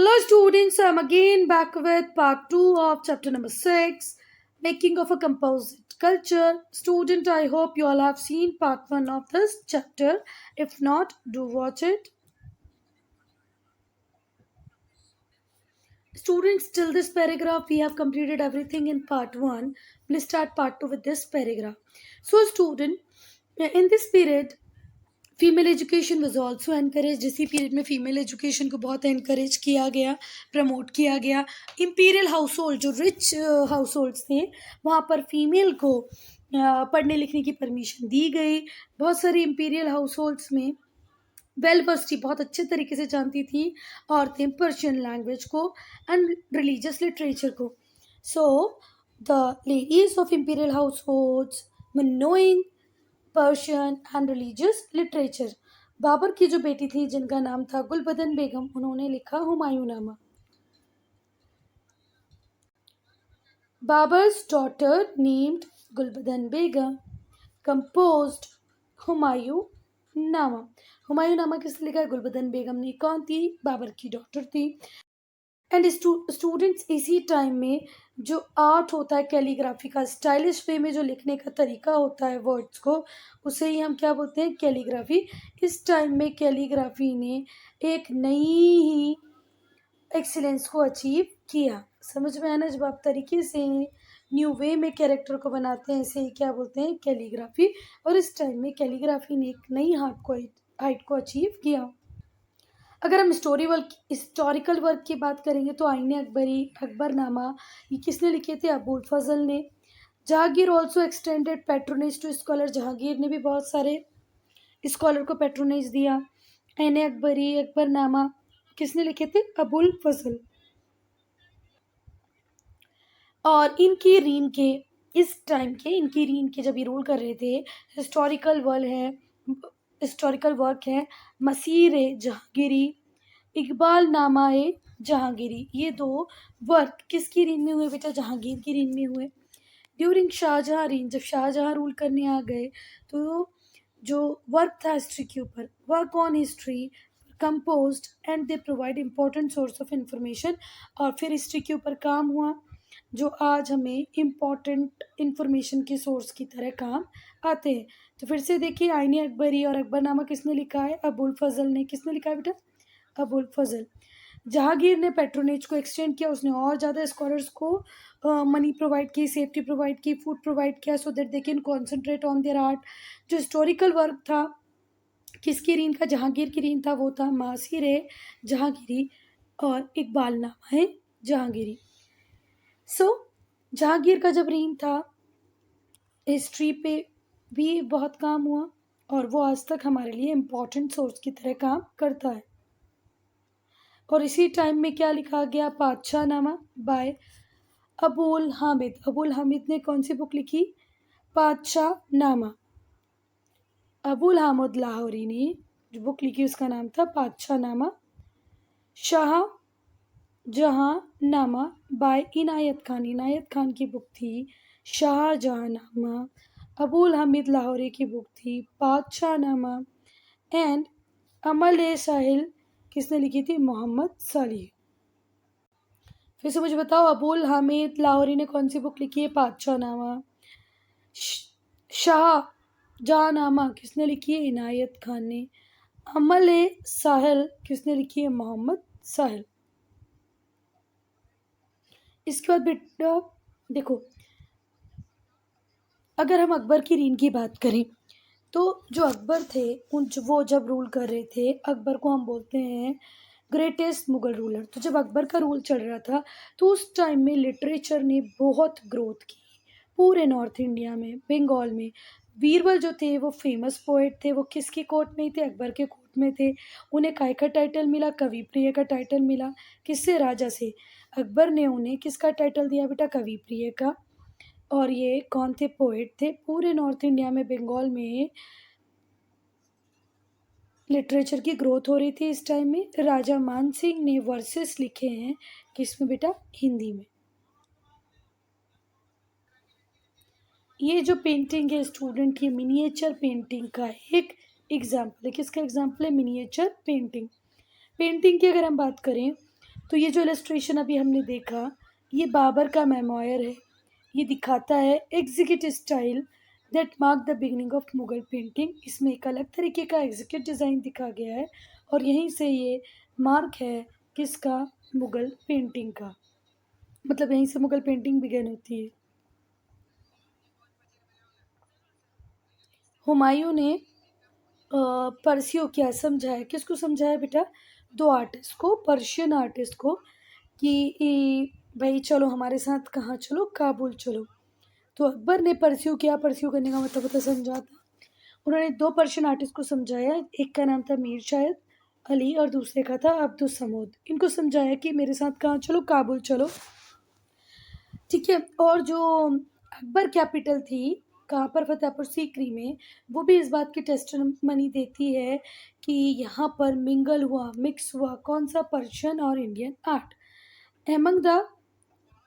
Hello students, I'm again back with part 2 of chapter number 6, Making of a Composite Culture. Student, I hope you all have seen part 1 of this chapter. If not, do watch it. Students, till this paragraph we have completed everything in part 1. Please start part 2 with this paragraph. So student, in this period female education was also encourage. इसी period में female education को बहुत encourage किया गया, promote किया गया। Imperial house hold, जो rich house holds थे, वहाँ पर फीमेल को पढ़ने लिखने की परमिशन दी गई। बहुत सारी इम्पीरियल हाउस होल्ड्स में वेल वर्स्ड थी, बहुत अच्छे तरीके से जानती थी औरतें पर्शियन लैंग्वेज को एंड रिलीजियस लिटरेचर को। So the ladies of imperial household were knowing Persian and religious literature. Babur की जो बेटी थी जिनका नाम था गुलबदन बेगम, उन्होंने लिखा हुमायूंनामा। बाबर्स डॉटर नेम्ड गुलबदन बेगम कंपोज्ड हुमायूंनामा। हुमायूंनामा किसने लिखा? गुलबदन बेगम ने। कौन थी? बाबर की डॉटर थी। एंड स्टूडेंट्स, इसी टाइम में जो आर्ट होता है कैलीग्राफी का, स्टाइलिश वे में जो लिखने का तरीका होता है वर्ड्स को, उसे ही हम क्या बोलते हैं? कैलीग्राफी। इस टाइम में कैलीग्राफी ने एक नई ही एक्सीलेंस को अचीव किया। समझ में आया ना? जब आप तरीके से न्यू वे में कैरेक्टर को बनाते हैं, इसे ही क्या बोलते हैं? कैलीग्राफी। और इस टाइम में कैलीग्राफी ने एक नई हाइट को अचीव किया। अगर हम हिस्टोरिकल वर्क की बात करेंगे तो आईने अकबरी, अकबरनामा, ये किसने लिखे थे? अबुल फजल ने। Jahangir also extended patronage to scholar. Jahangir ने भी बहुत सारे स्कॉलर को पैट्रोनेज दिया। आईने अकबरी, अकबरनामा किसने लिखे थे? अबुल फजल। और इनकी रीन के इस टाइम के इनकी रीन के जब ये रूल कर रहे थे, हिस्टोरिकल वर्क है मसीर जहांगीरी, इकबाल नामाए जहांगीरी। ये दो वर्क किसकी रीन में हुए बेटा? जहांगीर की रीन में हुए। ड्यूरिंग शाहजहां रीन, जब शाहजहां रूल करने आ गए, तो जो वर्क था हिस्ट्री के ऊपर, work on history composed and they provide important source of information. और फिर हिस्ट्री के ऊपर काम हुआ जो आज हमें इम्पॉर्टेंट इंफॉर्मेशन के सोर्स की तरह काम आते हैं। तो फिर से देखिए, आईने अकबरी और अकबरनामा किसने लिखा है? अबुल फजल ने। किसने लिखा है बेटा? अबुल फजल। जहांगीर ने पैट्रोनेज को एक्सटेंड किया, उसने और ज़्यादा स्कॉलर्स को मनी प्रोवाइड की, सेफ्टी प्रोवाइड की, फूड प्रोवाइड किया, so that they can concentrate on their art. जो हिस्टोरिकल वर्क था किसकी रीन का? जहांगीर की रीन था, वो था मासिर जहांगीरी और इकबाल नामा है जहांगीरी। सो जहांगीर का जब रीन था, हिस्ट्री पे भी बहुत काम हुआ और वो आज तक हमारे लिए इम्पोर्टेंट सोर्स की तरह काम करता है। और इसी टाइम में क्या लिखा गया? पातशाह नामा बाय अबुल हामिद। अबुल हामिद ने कौन सी बुक लिखी? पातशाह नामा। अबुल हामिद लाहौरी ने जो बुक लिखी उसका नाम था पातशाह नामा। शाह जहां नामा बाय इनायत खान। इनायत खान की बुक थी शाहजहां नामा। अबुल हामिद लाहौरी की बुक थी पातशाह नामा। एंड अमल ए साहिल किसने लिखी थी? मोहम्मद सालिह। फिर से मुझे बताओ, अबुल हामिद लाहौरी ने कौन सी बुक लिखी है? पातशाह नामा। शाह जहांनामा किसने लिखी है? इनायत खान ने। अमल ए साहिल किसने लिखी है? मोहम्मद साहिल। इसके बाद बेटा देखो, अगर हम अकबर की रीन की बात करें तो जो अकबर थे वो जब रूल कर रहे थे, अकबर को हम बोलते हैं ग्रेटेस्ट मुगल रूलर। तो जब अकबर का रूल चल रहा था तो उस टाइम में लिटरेचर ने बहुत ग्रोथ की पूरे नॉर्थ इंडिया में, बंगाल में। बीरबल जो थे वो फेमस पोएट थे। वो किसके कोर्ट में थे? अकबर के कोर्ट में थे। उन्हें काय का टाइटल मिला? कवि प्रिय का टाइटल मिला। किससे? राजा से। अकबर ने उन्हें किसका टाइटल दिया बेटा? कवि प्रिय का। और ये कौन थे? पोएट थे। पूरे नॉर्थ इंडिया में, बंगाल में लिटरेचर की ग्रोथ हो रही थी इस टाइम में। राजा मान सिंह ने वर्सेस लिखे हैं किसमें बेटा? हिंदी में। ये जो पेंटिंग है स्टूडेंट, ये मिनिएचर पेंटिंग का एक एग्जाम्पल है। किसका एग्जाम्पल है? Miniature painting. पेंटिंग की अगर हम बात करें तो ये जो इलस्ट्रेशन अभी हमने देखा, ये बाबर का मेमोयर है। ये दिखाता है executive style that mark the beginning of Mughal painting. इसमें एक अलग तरीके का एग्जीक्यूटिव डिज़ाइन दिखा गया है और यहीं से ये मार्क है किसका, मुगल पेंटिंग का। मतलब यहीं से मुगल पेंटिंग बिगिन होती है। हुमायूं ने पर्सियों क्या समझाया, किसको समझाया बेटा, दो आर्टिस्ट को, पर्शियन आर्टिस्ट को कि भाई चलो हमारे साथ कहाँ चलो, काबुल चलो। तो अकबर ने परस्यू किया, परस्यू करने का मतलब होता है समझाता। उन्होंने दो पर्शियन आर्टिस्ट को समझाया, एक का नाम था मीर शायद अली और दूसरे का था अब्दुल समूद। इनको समझाया कि मेरे साथ कहाँ चलो, काबुल चलो, ठीक है। और जो अकबर कैपिटल थी कहाँ पर, फतेहपुर सीकरी में, वो भी इस बात की टेस्टिमनी देती है कि यहाँ पर मिंगल हुआ, मिक्स हुआ, कौन सा, पर्शियन और Indian art. Among the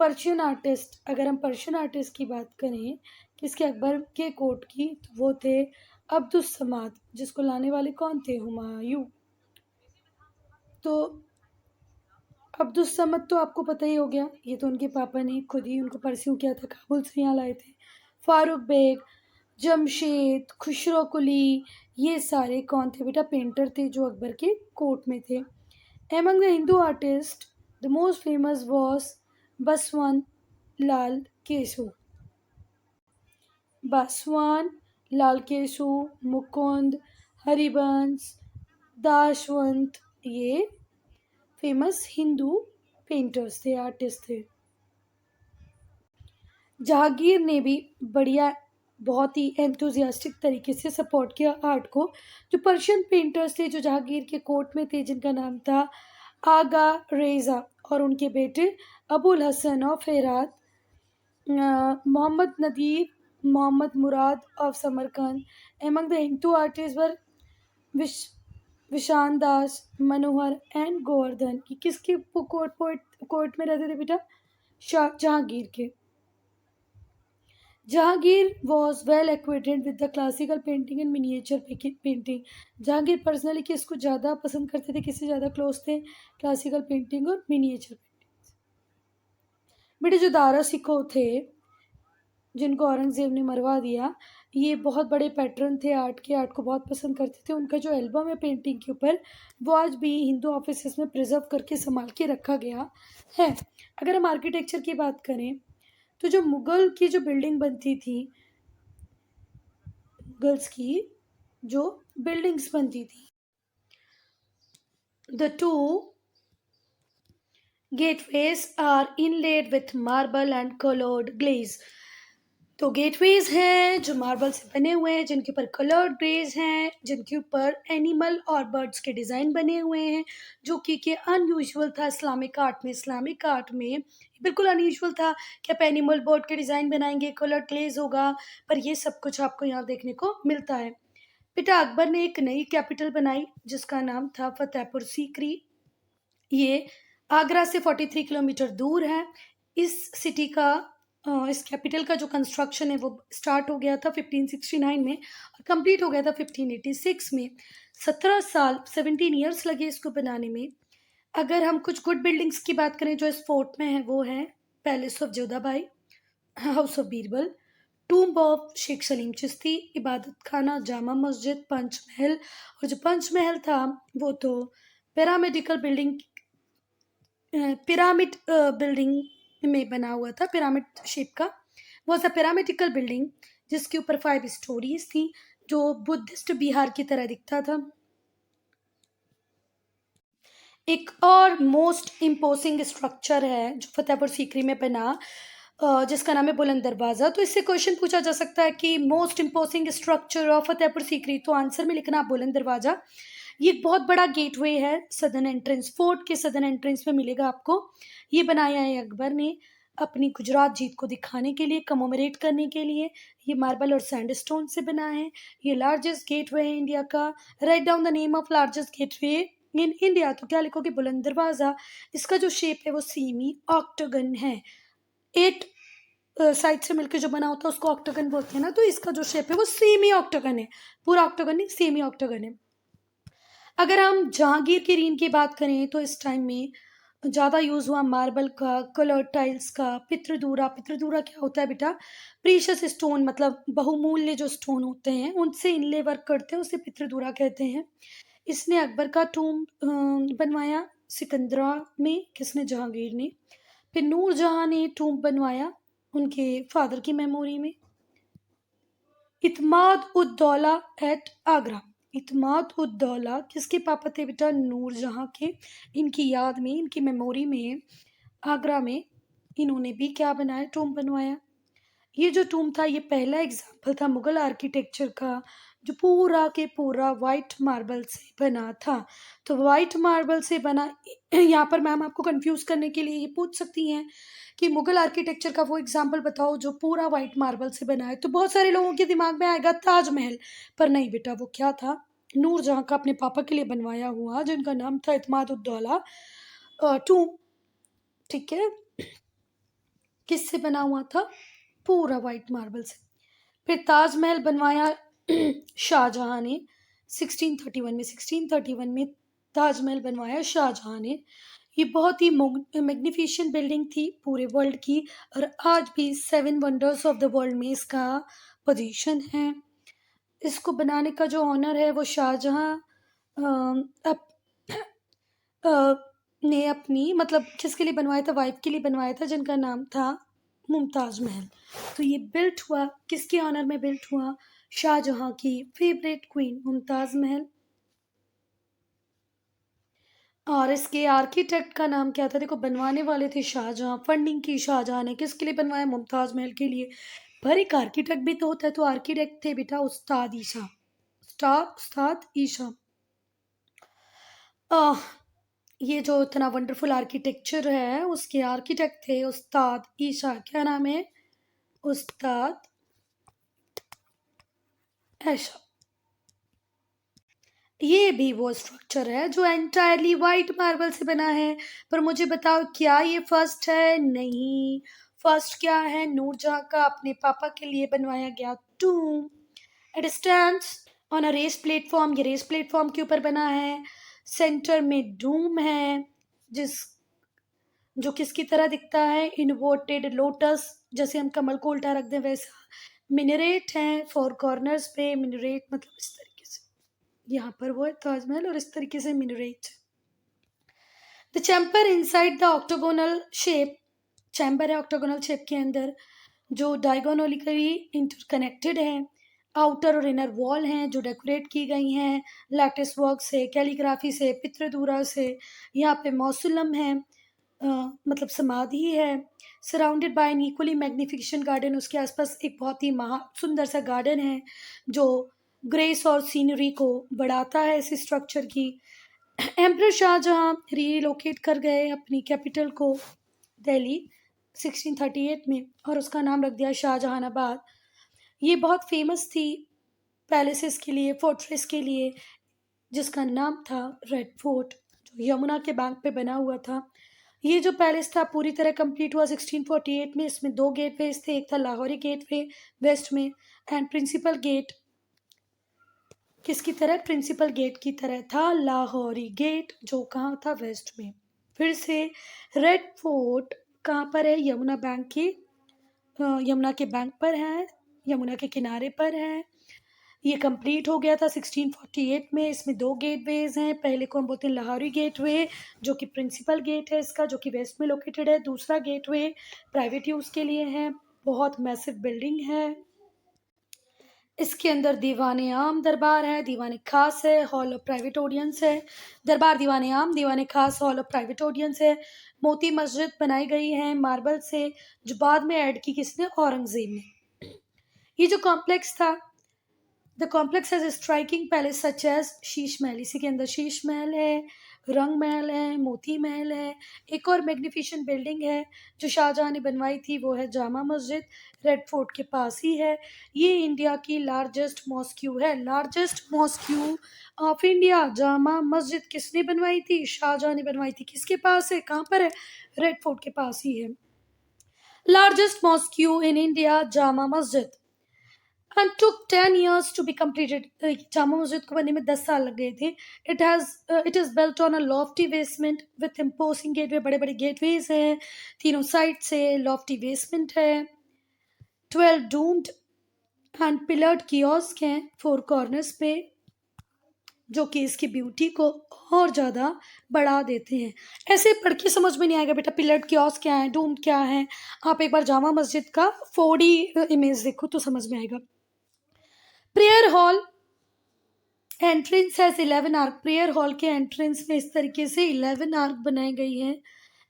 Persian artist, अगर हम पर्शियन आर्टिस्ट की बात करें किसके, अकबर के कोर्ट की, तो वो थे अब्दुल समाद, जिसको लाने वाले कौन थे, हुमायूं। तो अब्दुल समद तो आपको पता ही हो गया, ये तो उनके पापा ने खुद ही उनको परस्यू किया था, काबुल से यहाँ लाए थे। फारूक बेग, जमशेद, खुसरो कुली, ये सारे कौन थे बेटा, पेंटर थे जो अकबर के कोर्ट में थे। Among the Hindu artist the most famous was Basawan Lal Kesu. Basawan Lal Kesu, Mukund, Harivansh, Daswant, ये फेमस हिंदू पेंटर्स थे, आर्टिस्ट थे। जहांगीर ने भी बढ़िया, बहुत ही एंथुजियास्टिक तरीके से सपोर्ट किया आर्ट को। जो पर्शियन पेंटर्स थे जो जहांगीर के कोर्ट में थे, जिनका नाम था आगा रेजा, और उनके बेटे अबुल हसन और फेरात, Mohammad Nadir, Mohammad Murad of Samarkand. Among the Hindu artist were विश विशान दास, मनोहर एंड गोवर्धन। ये किसके कोर्ट में रहते थे बेटा, शाह जहांगीर के। Jahangir was well acquainted with the classical painting and miniature painting. Jahangir personally किसको ज़्यादा पसंद करते थे, किससे ज़्यादा क्लोज थे, क्लासिकल पेंटिंग और मिनिएचर पेंटिंग। बेटे जो दारा सिको थे, जिनको औरंगज़ेब ने मरवा दिया, ये बहुत बड़े पैटर्न थे आर्ट के, आर्ट को बहुत पसंद करते थे। उनका जो एल्बम है पेंटिंग के ऊपर, वो आज भी हिंदू ऑफिस में प्रिजर्व करके संभाल के रखा गया है। अगर हम आर्किटेक्चर की बात करें, तो जो मुगल की जो बिल्डिंग बनती थी, मुगल्स की जो बिल्डिंग्स बनती थी, the two gateways are inlaid with marble and coloured glaze. तो गेटवेज हैं जो मार्बल से बने हुए हैं, जिनके ऊपर कलर्ड ग्लेज हैं, जिनके ऊपर एनिमल और बर्ड्स के डिज़ाइन बने हुए हैं, जो कि अनयूजुअल था इस्लामिक आर्ट में। इस्लामिक आर्ट में बिल्कुल अनयूजुअल था कि आप एनिमल बर्ड के डिज़ाइन बनाएंगे, कलर्ड ग्लेज होगा, पर ये सब कुछ आपको यहाँ देखने को मिलता है। बेटा अकबर ने एक नई कैपिटल बनाई जिसका नाम था फतेहपुर सीकरी। ये आगरा से 43 किलोमीटर दूर है। इस सिटी का इस कैपिटल का जो कंस्ट्रक्शन है वो स्टार्ट हो गया था 1569 में और कंप्लीट हो गया था 1586 में। 17 साल 17 ईयर्स लगे इसको बनाने में। अगर हम कुछ गुड बिल्डिंग्स की बात करें जो इस फोर्ट में है, वो है palace of Jodhabai, house of Birbal, tomb of Shaikh Salim Chishti, Ibadat Khana, Jama Masjid, Panchmahal. और जो पंचमहल था वो तो पिरामिडिकल बिल्डिंग, पिरामिड बिल्डिंग में बना हुआ था, पिरामिड शेप का। वॉज अ पिरामिडिकल बिल्डिंग जिसके ऊपर 5 स्टोरीज थी, जो बुद्धिस्ट बिहार की तरह दिखता था। एक और मोस्ट इम्पोजिंग स्ट्रक्चर है जो फतेहपुर सीकरी में बना, जिसका नाम है बुलंद दरवाज़ा। तो इससे क्वेश्चन पूछा जा सकता है कि most imposing structure of Fatehpur Sikri, तो आंसर में लिखना बुलंद दरवाज़ा। ये एक बहुत बड़ा गेटवे है, सदर्न एंट्रेंस, फोर्ट के सदर्न एंट्रेंस में मिलेगा आपको। ये बनाया है अकबर ने अपनी गुजरात जीत को दिखाने के लिए, कमोमरेट करने के लिए। ये मार्बल और सैंडस्टोन से बना है। ये लार्जेस्ट गेटवे है इंडिया का। Write down the name of largest gateway in India, तो क्या लिखोगे, बुलंद दरवाज़ा। इसका जो शेप है वो सेमी ऑक्टागन है। 8 साइड से मिलकर जो बना होता है उसको ऑक्टागन बोलते हैं ना, तो इसका जो शेप है वो सेमी ऑक्टागन है, पूरा ऑक्टागन नहीं, सेमी ऑक्टागन है। अगर हम जहांगीर की रीन की बात करें तो इस टाइम में ज़्यादा यूज़ हुआ मार्बल का, कलर टाइल्स का, पितृदूरा। पितृदूरा क्या होता है बेटा? प्रीशियस स्टोन, मतलब बहुमूल्य जो स्टोन होते हैं उनसे इनले वर्क करते हैं, उसे पितृदूरा कहते हैं। इसने अकबर का टूम बनवाया। सिकंदरा में किसने? जहांगीर ने। फिर नूरजहां ने टूम बनवाया उनके फादर की मेमोरी में। इत्माद उद दौला एट आगरा। इत्माद उद दौला किसके पापा थे बेटा? नूरजहां के। इनकी याद में, इनकी मेमोरी में आगरा में इन्होंने भी क्या बनाया? टूम बनवाया। ये जो टूम था ये पहला एग्जाम्पल था मुगल आर्किटेक्चर का जो पूरा के पूरा वाइट मार्बल से बना था। तो वाइट मार्बल से बना, यहाँ पर मैम आपको कंफ्यूज करने के लिए ये पूछ सकती हैं कि मुगल आर्किटेक्चर का वो एग्जाम्पल बताओ जो पूरा वाइट मार्बल से बना है। तो बहुत सारे लोगों के दिमाग में आएगा ताजमहल, पर नहीं बेटा, वो क्या था? नूरजहां का अपने पापा के लिए बनवाया हुआ, जिनका नाम था इत्माद-उद-दौला टूम। ठीक है, किससे बना हुआ था? पूरा वाइट मार्बल से। फिर ताजमहल बनवाया शाहजहां ने 1631 में। 1631 में ताजमहल बनवाया शाहजहां ने। ये बहुत ही मैग्निफिशेंट बिल्डिंग थी पूरे वर्ल्ड की, और आज भी 7 वंडर्स ऑफ द वर्ल्ड में इसका पोजीशन है। इसको बनाने का जो ऑनर है वो शाहजहां अप, अ, ने अपनी, मतलब किसके लिए बनवाया था? वाइफ के लिए बनवाया था, जिनका नाम था मुमताज महल। तो ये बिल्ट हुआ किसके ऑनर में? बिल्ट हुआ शाहजहां की फेवरेट क्वीन मुमताज महल। और इसके आर्किटेक्ट का नाम क्या था? देखो, बनवाने वाले थे शाहजहां, फंडिंग की शाहजहां ने। किसके लिए बनवाया? मुमताज महल के लिए। पर एक आर्किटेक्ट भी तो होता है, तो आर्किटेक्ट थे बेटा उस्ताद ईशा। उस्ताद ईशा। आह, ये जो इतना वंडरफुल आर्किटेक्चर है उसके आर्किटेक्ट थे उस्ताद ईशा। क्या नाम है? उस्ताद ऐशा। ये भी वो स्ट्रक्चर है जो एंटायरली वाइट मार्बल से बना है। पर मुझे बताओ, क्या ये फर्स्ट है? नहीं। फर्स्ट क्या है? नूरजहां का अपने पापा के लिए बनवाया गया tomb. It stands on a raised platform. ये रेस प्लेटफॉर्म के ऊपर बना है। सेंटर में डूम है, जिस जो किसकी तरह दिखता है? इन्वर्टेड लोटस, जैसे हम कमल को उल्टा रख दें वैसा। मिनरेट है फोर कॉर्नर्स पे। मिनरेट मतलब इस तरीके से, यहाँ पर वो है ताजमहल, और इस तरीके से मिनरेट है। The chamber inside the octagonal shape. Chamber है ऑक्टोगोनल शेप के अंदर, जो डायगोनोलिकली इंटरकनेक्टेड है। आउटर और इनर वॉल हैं जो डेकोरेट की गई हैं लैटिस वर्क से, कैलीग्राफी से, पितृदूरा से। यहाँ पे मौसुलम है, मतलब समाधि है। Surrounded by N equally magnificent garden. उसके आसपास एक बहुत ही महा सुंदर सा गार्डन है जो ग्रेस और सीनरी को बढ़ाता है इस स्ट्रक्चर की। एम्परर शाहजहां रीलोकेट कर गए अपनी कैपिटल को दिल्ली 1638 में, और उसका नाम रख दिया शाहजहानाबाद। ये बहुत फेमस थी पैलेसेस के लिए, फोर्ट्रेस के लिए, जिसका नाम था रेड फोर्ट, जो यमुना के बैंक पे बना हुआ था। ये जो पैलेस था पूरी तरह कंप्लीट हुआ 1648 में। इसमें 2 गेटवेज थे, एक था लाहौरी गेटवे वेस्ट में, एंड प्रिंसिपल गेट किसकी तरह? प्रिंसिपल गेट की तरह था लाहौरी गेट, जो कहाँ था? वेस्ट में। फिर से रेड फोर्ट कहाँ पर है? यमुना बैंक के यमुना के बैंक पर है, यमुना के किनारे पर है। ये कंप्लीट हो गया था 1648 में। इसमें 2 गेटवेज हैं। पहले को हम बोलते हैं लाहौरी गेटवे, जो कि प्रिंसिपल गेट है इसका, जो कि वेस्ट में लोकेटेड है। दूसरा गेटवे प्राइवेट यूज़ के लिए है। बहुत मैसिव बिल्डिंग है। इसके अंदर दीवाने आम दरबार है, दीवाने खास है, हॉल ऑफ प्राइवेट ऑडियंस है। दरबार दीवाने आम, दीवाने खास, हॉल ऑफ प्राइवेट ऑडियंस है। मोती मस्जिद बनाई गई है मार्बल से, जो बाद में ऐड की किसने? औरंगजेब ने। ये जो कॉम्प्लेक्स था, the complex has striking palace such as Sheesh Mahal. इसी के अंदर शीश महल है, रंग महल है, मोती महल है। एक और मैग्निफिशेंट बिल्डिंग है जो शाहजहां ने बनवाई थी, वो है जामा मस्जिद, रेड फोर्ट के पास ही है। ये इंडिया की लार्जेस्ट मॉस्क्यू है, largest mosque of India. Jama Masjid किसने बनवाई थी? शाहजहां ने बनवाई थी। किसके पास है? कहाँ पर है? रेड फोर्ट के पास ही है। Largest mosque in India, Jama Masjid. and took 10 years to be completed. Jama Masjid को बनने में 10 साल लग गए थे. It is built on a lofty basement with imposing gateway. बड़े बड़े gateways हैं, तीनों साइड से lofty basement है. 12 domed and pillared kiosk हैं 4 corners पे, जो कि इसकी ब्यूटी को और ज़्यादा बढ़ा देते हैं. ऐसे पढ़ के समझ में नहीं आएगा बेटा पिलर्ड कियोस्क क्या है, डूम्ड क्या है. आप एक बार जामा मस्जिद का 4D इमेज देखो तो समझ में आएगा. प्रेयर हॉल एंट्रेंस है 11 आर्क. प्रेयर हॉल के एंट्रेंस में इस तरीके से 11 आर्क बनाई गई हैं.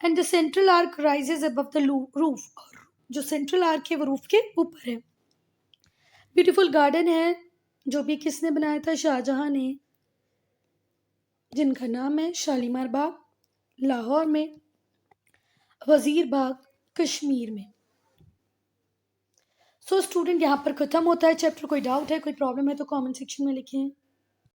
And the central arc rises above the roof. और जो सेंट्रल आर्क है वो रूफ के ऊपर है. ब्यूटीफुल गार्डन है जो भी किसने बनाया था, शाहजहां ने, जिनका नाम है शालीमार बाग लाहौर में, वजीर बाग कश्मीर में. सो स्टूडेंट यहाँ पर ख़त्म होता है चैप्टर. कोई डाउट है, कोई प्रॉब्लम है तो कमेंट सेक्शन में लिखें.